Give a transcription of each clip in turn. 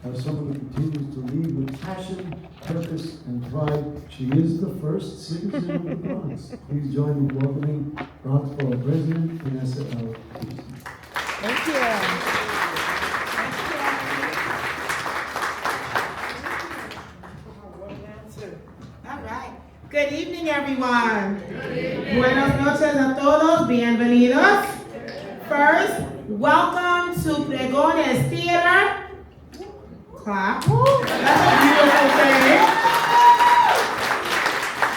As someone who continues to lead with passion, purpose, and pride, she is the first citizen of the Bronx. Please join me in welcoming Bronx Borough President Vanessa L. Peterson. Thank you. All right. Good evening, everyone. Buenas noches a todos. Bienvenidos. First, welcome to Pregones Theater. Clap. That's a beautiful thing.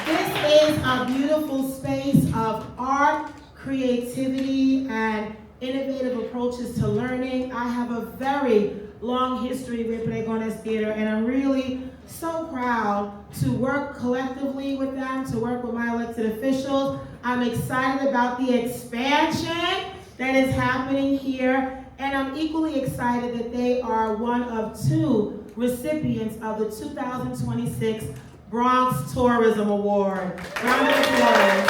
This is a beautiful space of art, creativity, and innovative approaches to learning. I have a very long history with Pregones Theater, and I'm really so proud to work collectively with them, to work with my elected officials. I'm excited about the expansion that is happening here, and I'm equally excited that they are one of 2 recipients of the 2026 Bronx Tourism Award. Round of applause.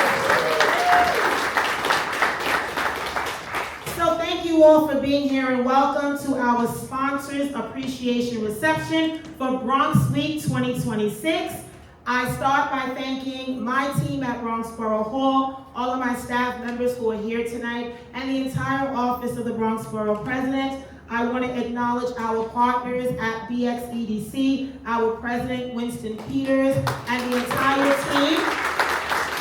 So thank you all for being here, and welcome to our sponsors appreciation reception for Bronx Week 2026. I start by thanking my team at Bronx Borough Hall, all of my staff members who are here tonight, and the entire office of the Bronx Borough President. I want to acknowledge our partners at BXEDC, our President Winston Peters, and the entire team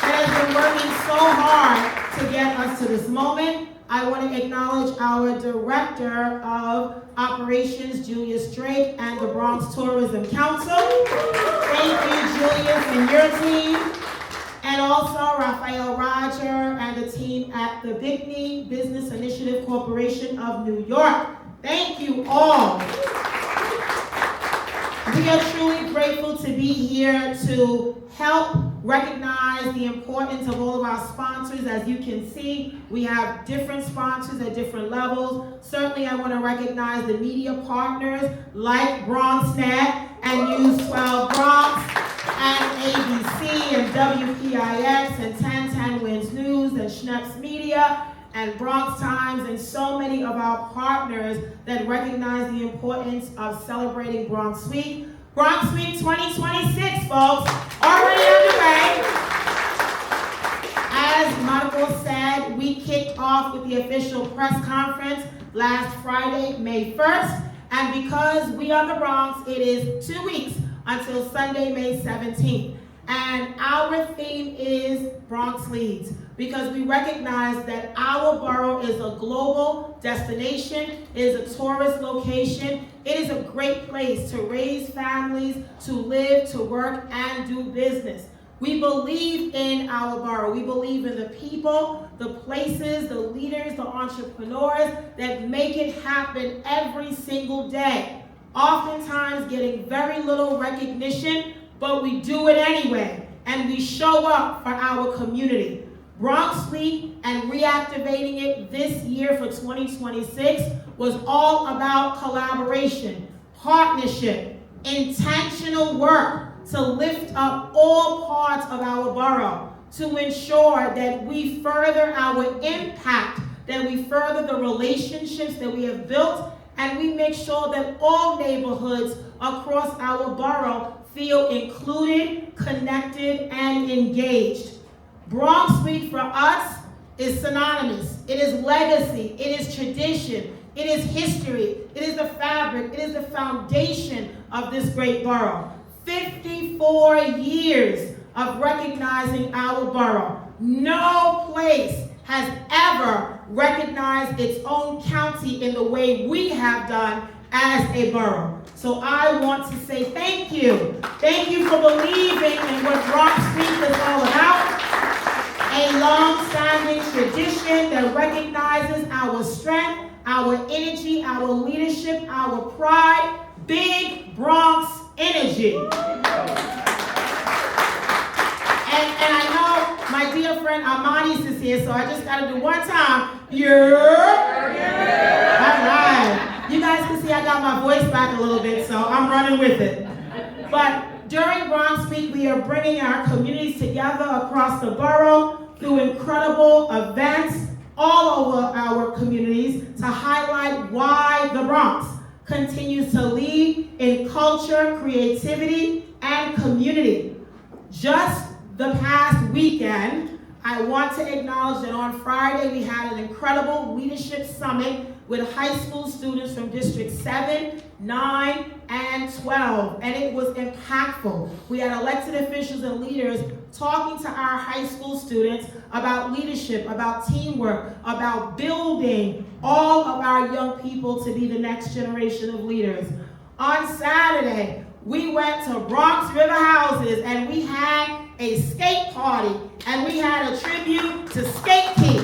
that has been working so hard to get us to this moment. I want to acknowledge our Director of Operations, Julius Drake, and the Bronx Tourism Council. Thank you, Julius, and your team. And also Rafael Roger and the team at the Bickney Business Initiative Corporation of New York. Thank you all. We are truly grateful to be here to help recognize the importance of all of our sponsors. As you can see, we have different sponsors at different levels. Certainly, I want to recognize the media partners like BronxNet and News 12 Bronx and ABC and WPIX and 1010 Wins News and Schneps Media and Bronx Times, and so many of our partners that recognize the importance of celebrating Bronx Week. Bronx Week 2026, folks, already underway. As Marco said, we kicked off with the official press conference last Friday, May 1st, and because we are the Bronx, it is 2 weeks until Sunday, May 17th. And our theme is Bronx Leads, because we recognize that our borough is a global destination, it is a tourist location, it is a great place to raise families, to live, to work, and do business. We believe in our borough. We believe in the people, the places, the leaders, the entrepreneurs that make it happen every single day. Oftentimes getting very little recognition, but we do it anyway, and we show up for our community. Bronx Week and reactivating it this year for 2026 was all about collaboration, partnership, intentional work to lift up all parts of our borough, to ensure that we further our impact, that we further the relationships that we have built, and we make sure that all neighborhoods across our borough feel included, connected, and engaged. Bronx Week for us is synonymous. It is legacy, it is tradition, it is history, it is the fabric, it is the foundation of this great borough. 54 years of recognizing our borough. No place has ever recognized its own county in the way we have done as a borough. So I want to say thank you. Thank you for believing in what Bronx Week is all about. A long-standing tradition that recognizes our strength, our energy, our leadership, our pride. Big Bronx energy. And I know my dear friend Armani's is here, so I just gotta do one time. Yeah. All right. You guys can see I got my voice back a little bit, so I'm running with it. But during Bronx Week, we are bringing our communities together across the borough through incredible events all over our communities to highlight why the Bronx. continues to lead in culture, creativity, and community. Just the past weekend, I want to acknowledge that on Friday we had an incredible leadership summit with high school students from District 7, 9, and 12, and it was impactful. We had elected officials and leaders talking to our high school students about leadership, about teamwork, about building all of our young people to be the next generation of leaders. On Saturday, we went to Bronx River Houses and we had a skate party and we had a tribute to Skate Key.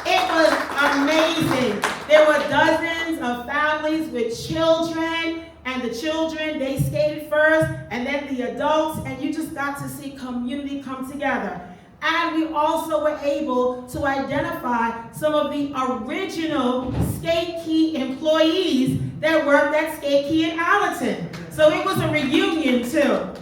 It was amazing. There were dozens of families with children, and the children, they skated first, and then the adults, and you just got to see community come together. And we also were able to identify some of the original Skate Key employees that worked at Skate Key in Allerton. So it was a reunion too.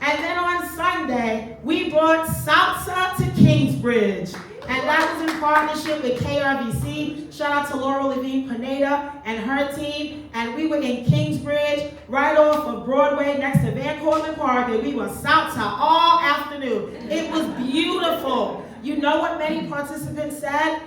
And then on Sunday, we brought salsa to Kingsbridge. And that was in partnership with KRVC. Shout out to Laura Levine Pineda and her team. And we were in Kingsbridge, right off of Broadway, next to Van Cortlandt Park, and we were salsa all afternoon. It was beautiful. You know what many participants said?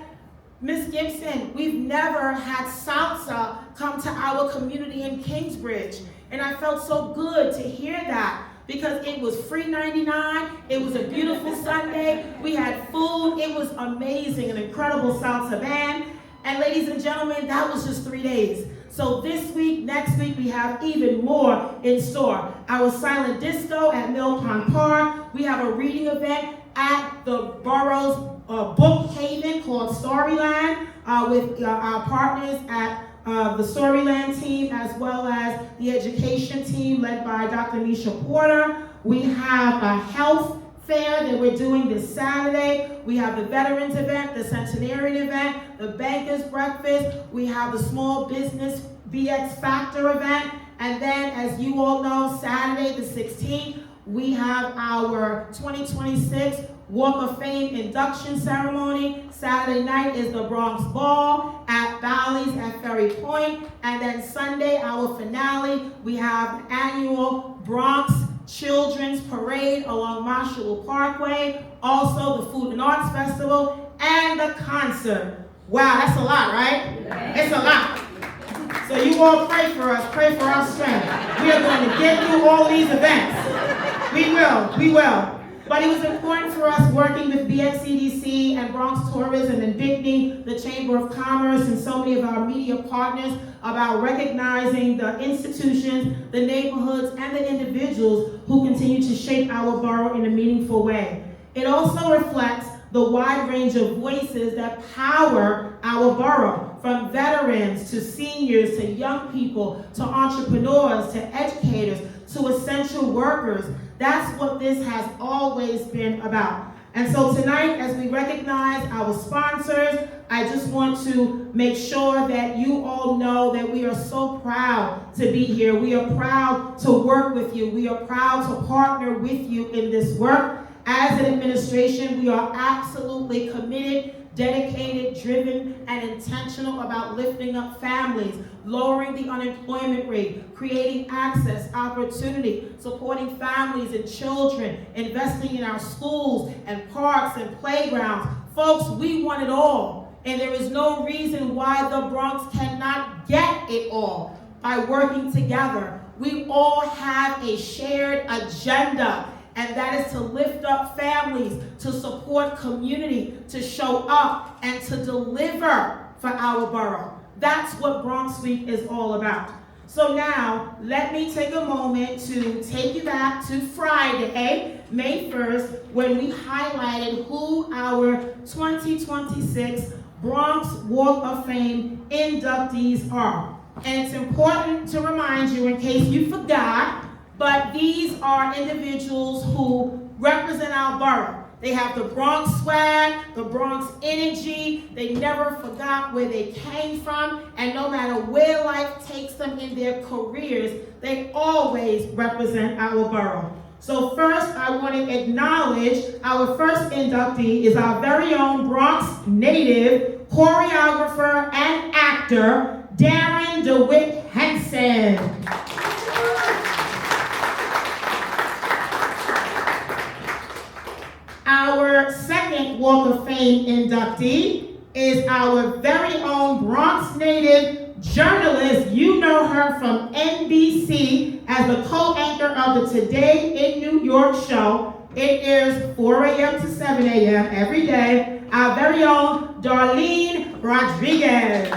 Miss Gibson, we've never had salsa come to our community in Kingsbridge. And I felt so good to hear that, because it was free 99, it was a beautiful Sunday, we had food, it was amazing, an incredible salsa band. And ladies and gentlemen, that was just 3 days. So this week, next week, we have even more in store. Our silent disco at Mill Pond Park, we have a reading event at the borough's book haven called Storyland with our partners at the Storyland team, as well as the education team led by Dr. Nisha Porter. We have a health fair that we're doing this Saturday. We have the veterans event, the centenarian event, the bankers breakfast. We have the small business BX Factor event. And then, as you all know, Saturday the 16th, we have our 2026 Walk of Fame induction ceremony. Saturday night is the Bronx Ball at Bally's at Ferry Point. And then Sunday, our finale, we have the annual Bronx Children's Parade along Marshall Parkway. Also the Food and Arts Festival and the concert. Wow, that's a lot, right? It's a lot. So you all pray for us, pray for our strength. We are going to get through all these events. We will. But it was important for us working with BXCDC and Bronx Tourism and Bickney, the Chamber of Commerce, and so many of our media partners about recognizing the institutions, the neighborhoods, and the individuals who continue to shape our borough in a meaningful way. It also reflects the wide range of voices that power our borough, from veterans to seniors to young people to entrepreneurs to educators to essential workers. That's what this has always been about. And so tonight, as we recognize our sponsors, I just want to make sure that you all know that we are so proud to be here. We are proud to work with you. We are proud to partner with you in this work. As an administration, we are absolutely committed, dedicated, driven, and intentional about lifting up families, lowering the unemployment rate, creating access, opportunity, supporting families and children, investing in our schools and parks and playgrounds. Folks, we want it all, and there is no reason why the Bronx cannot get it all by working together. We all have a shared agenda, and that is to lift up families, to support community, to show up, and to deliver for our borough. That's what Bronx Week is all about. So now, let me take a moment to take you back to Friday, May 1st, when we highlighted who our 2026 Bronx Walk of Fame inductees are. And it's important to remind you, in case you forgot, but these are individuals who represent our borough. They have the Bronx swag, the Bronx energy. They never forgot where they came from, and no matter where life takes them in their careers, they always represent our borough. So first, I want to acknowledge our first inductee is our very own Bronx native, choreographer, and actor, Darren DeWitt Henson. Benson. Our second Walk of Fame inductee is our very own Bronx native journalist. You know her from NBC as the co-anchor of the Today in New York show. It airs 4 a.m. to 7 a.m. every day. Our very own Darlene Rodriguez.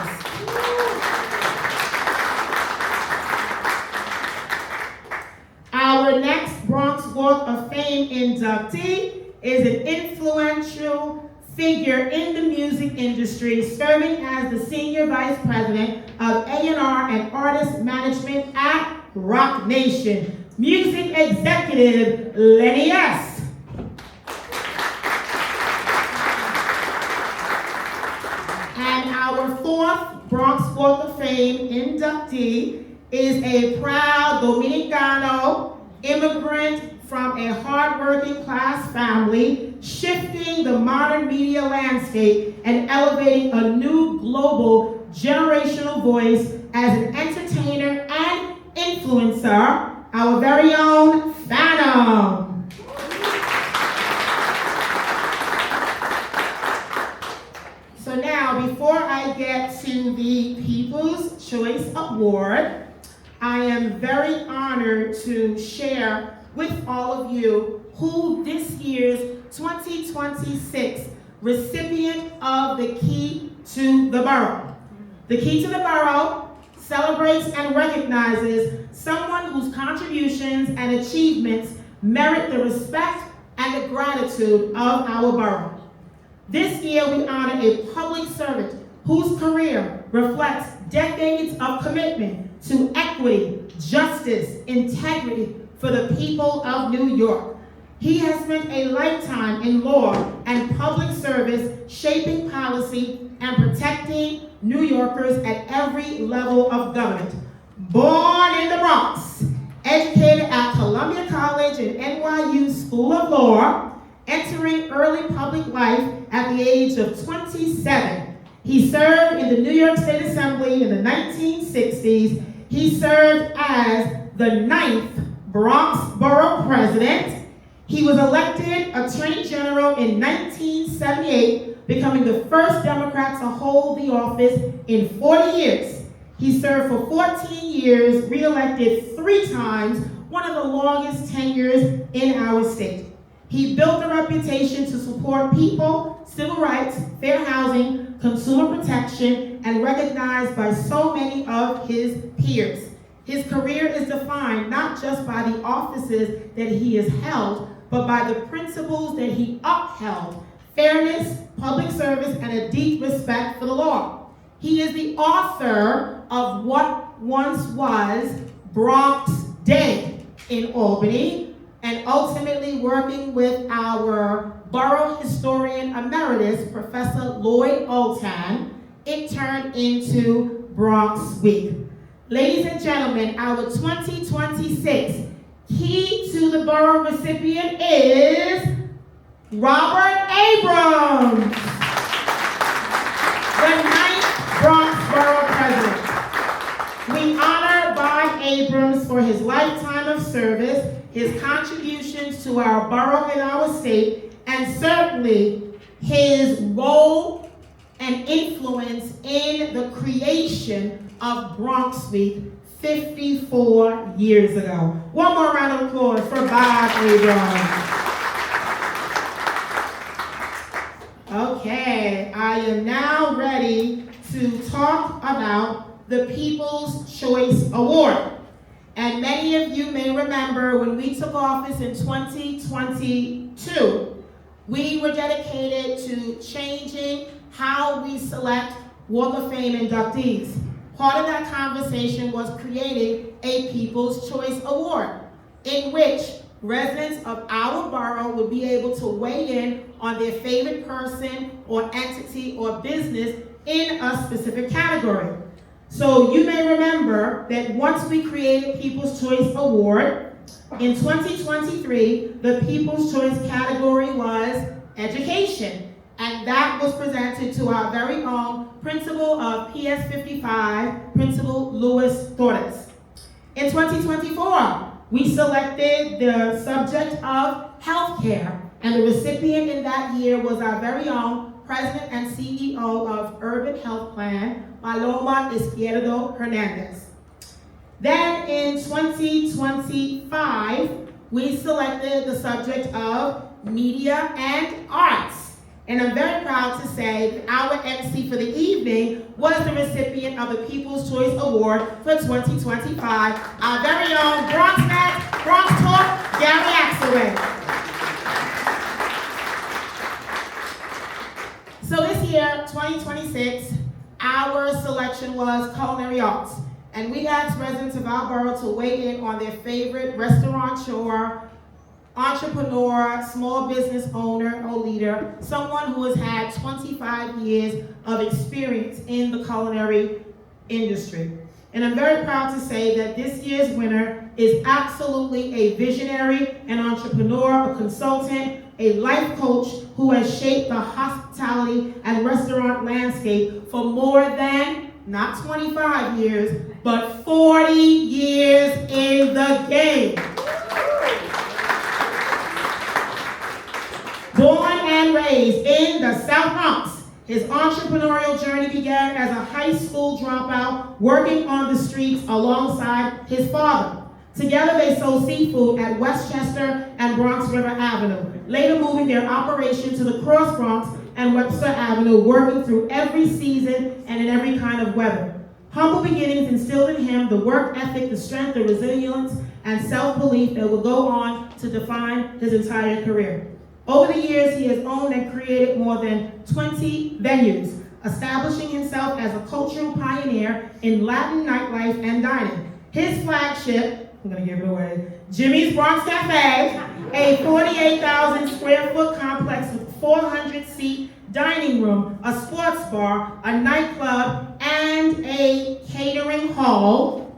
Our next Bronx Walk of Fame inductee is an influential figure in the music industry, serving as the Senior Vice President of A&R and Artist Management at Roc Nation. Music Executive Lenny S. And our fourth Bronx Walk of Fame inductee is a proud Dominicano immigrant from a hard-working class family, shifting the modern media landscape and elevating a new global generational voice as an entertainer and influencer, our very own Phantom. So now, before I get to the People's Choice Award, I am very honored to share with all of you who this year's 2026 recipient of the Key to the Borough. The Key to the Borough celebrates and recognizes someone whose contributions and achievements merit the respect and the gratitude of our borough. This year we honor a public servant whose career reflects decades of commitment to equity, justice, integrity for the people of New York. He has spent a lifetime in law and public service, shaping policy and protecting New Yorkers at every level of government. Born in the Bronx, educated at Columbia College and NYU School of Law, entering early public life at the age of 27. He served in the New York State Assembly in the 1960s. He served as the 9th Bronx Borough President. He was elected Attorney General in 1978, becoming the first Democrat to hold the office in 40 years. He served for 14 years, re-elected 3 times, one of the longest tenures in our state. He built a reputation to support people, civil rights, fair housing, consumer protection, and recognized by so many of his peers. His career is defined not just by the offices that he has held, but by the principles that he upheld: fairness, public service, and a deep respect for the law. He is the author of What Once Was Bronx Day in Albany, and ultimately working with our borough historian emeritus, Professor Lloyd Oltan, it turned into Bronx Week. Ladies and gentlemen, our 2026 Key to the Borough recipient is Robert Abrams, the 9th Bronx Borough President. We honor Bob Abrams for his lifetime of service, his contributions to our borough and our state, and certainly his role and influence in the creation of Bronx Week 54 years ago. One more round of applause for Bob Abrams. Okay, I am now ready to talk about the People's Choice Award. And many of you may remember when we took office in 2022, we were dedicated to changing how we select Walk of Fame inductees. Part of that conversation was creating a People's Choice Award, in which residents of our borough would be able to weigh in on their favorite person or entity or business in a specific category. So you may remember that once we created People's Choice Award, in 2023, the People's Choice category was education. and that was presented to our very own principal of PS 55, Principal Louis Torres. In 2024, we selected the subject of healthcare, and the recipient in that year was our very own President and CEO of Urban Health Plan, Paloma Izquierdo Hernandez. Then in 2025, we selected the subject of media and arts. And I'm very proud to say that our MC for the evening was the recipient of the People's Choice Award for 2025, our very own Bronx Talk, Gary Axelrod. So this year, 2026, our selection was culinary arts. And we asked residents of our borough to weigh in on their favorite restaurateur, entrepreneur, small business owner or leader, someone who has had 25 years of experience in the culinary industry. And I'm very proud to say that this year's winner is absolutely a visionary, an entrepreneur, a consultant, a life coach who has shaped the hospitality and restaurant landscape for more than, not 25 years, but 40 years in the game. Born and raised in the South Bronx, his entrepreneurial journey began as a high school dropout working on the streets alongside his father. Together they sold seafood at Westchester and Bronx River Avenue, later moving their operation to the Cross Bronx and Webster Avenue, working through every season and in every kind of weather. Humble beginnings instilled in him the work ethic, the strength, the resilience, and self-belief that would go on to define his entire career. Over the years, he has owned and created more than 20 venues, establishing himself as a cultural pioneer in Latin nightlife and dining. His flagship, I'm gonna give it away, Jimmy's Bronx Cafe, a 48,000 square foot complex with 400-seat dining room, a sports bar, a nightclub, and a catering hall,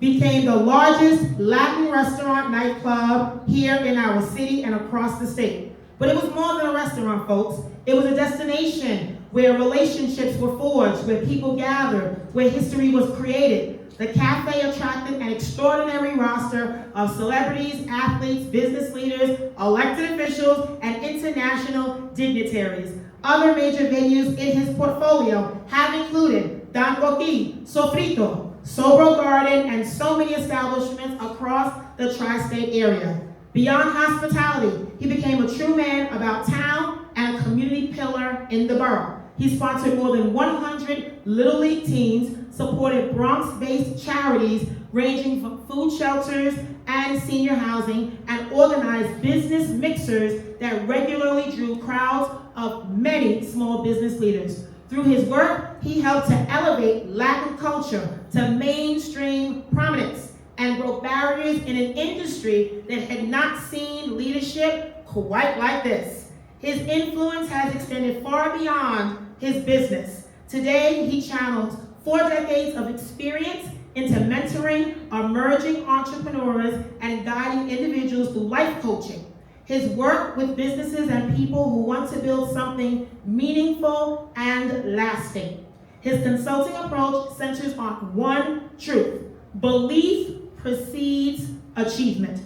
became the largest Latin restaurant nightclub here in our city and across the state. But it was more than a restaurant, folks. It was a destination where relationships were forged, where people gathered, where history was created. The cafe attracted an extraordinary roster of celebrities, athletes, business leaders, elected officials, and international dignitaries. Other major venues in his portfolio have included Don Coqui, Sofrito, Sobro Garden, and so many establishments across the tri-state area. Beyond hospitality, he became a true man about town and a community pillar in the borough. He sponsored more than 100 Little League teams, supported Bronx-based charities ranging from food shelters and senior housing, and organized business mixers that regularly drew crowds of many small business leaders. Through his work, he helped to elevate Latin culture to mainstream prominence and broke barriers in an industry that had not seen leadership quite like this. His influence has extended far beyond his business. Today, he channels 4 decades of experience into mentoring emerging entrepreneurs and guiding individuals through life coaching. His work with businesses and people who want to build something meaningful and lasting. His consulting approach centers on one truth: belief precedes achievement.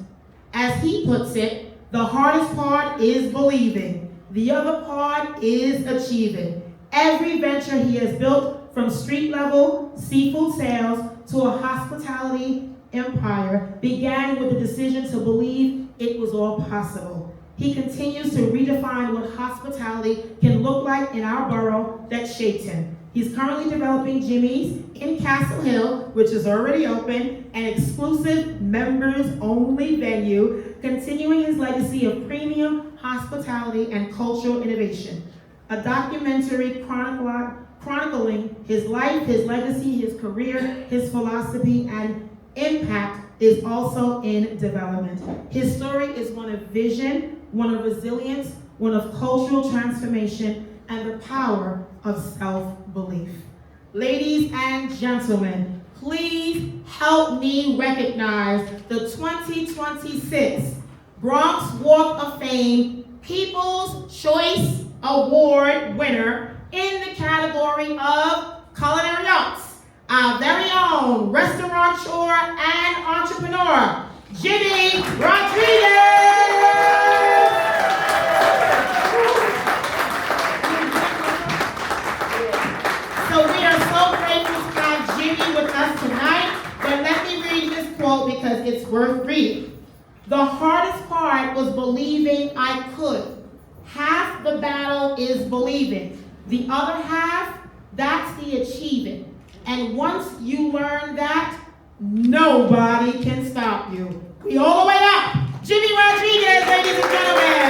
As he puts it, the hardest part is believing. The other part is achieving. Every venture he has built, from street level seafood sales to a hospitality empire, began with the decision to believe it was all possible. He continues to redefine what hospitality can look like in our borough that shaped him. He's currently developing Jimmy's in Castle Hill, which is already open, an exclusive members-only venue, continuing his legacy of premium hospitality and cultural innovation. A documentary chronicling his life, his legacy, his career, his philosophy, and impact is also in development. His story is one of vision, one of resilience, one of cultural transformation, and the power of self-belief. Ladies and gentlemen, please help me recognize the 2026 Bronx Walk of Fame People's Choice Award winner in the category of culinary arts, our very own restaurateur and entrepreneur, Jimmy Rodriguez. So we are so grateful to have Jimmy with us tonight, but let me read this quote because it's worth reading. The hardest part was believing I could. Half the battle is believing. The other half, that's the achieving. And once you learn that, nobody can stop you. We all the way up. Jimmy Rodriguez, ladies and gentlemen.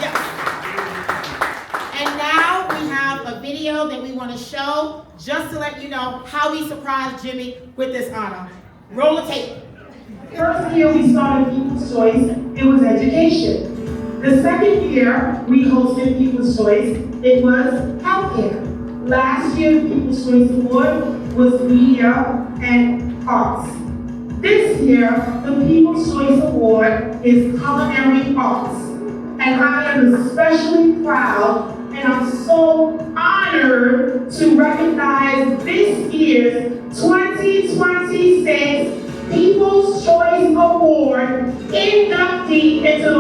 Yes. And now we have a video that we want to show just to let you know how we surprised Jimmy with this honor. Roll the tape. First year we started People's Choice, it was education. The second year we hosted People's Choice, it was healthcare. Last year the People's Choice Award was media and arts. This year the People's Choice Award is culinary arts. And I am especially proud and I'm so honored to recognize this year's 2026 People's Choice Award inductee into the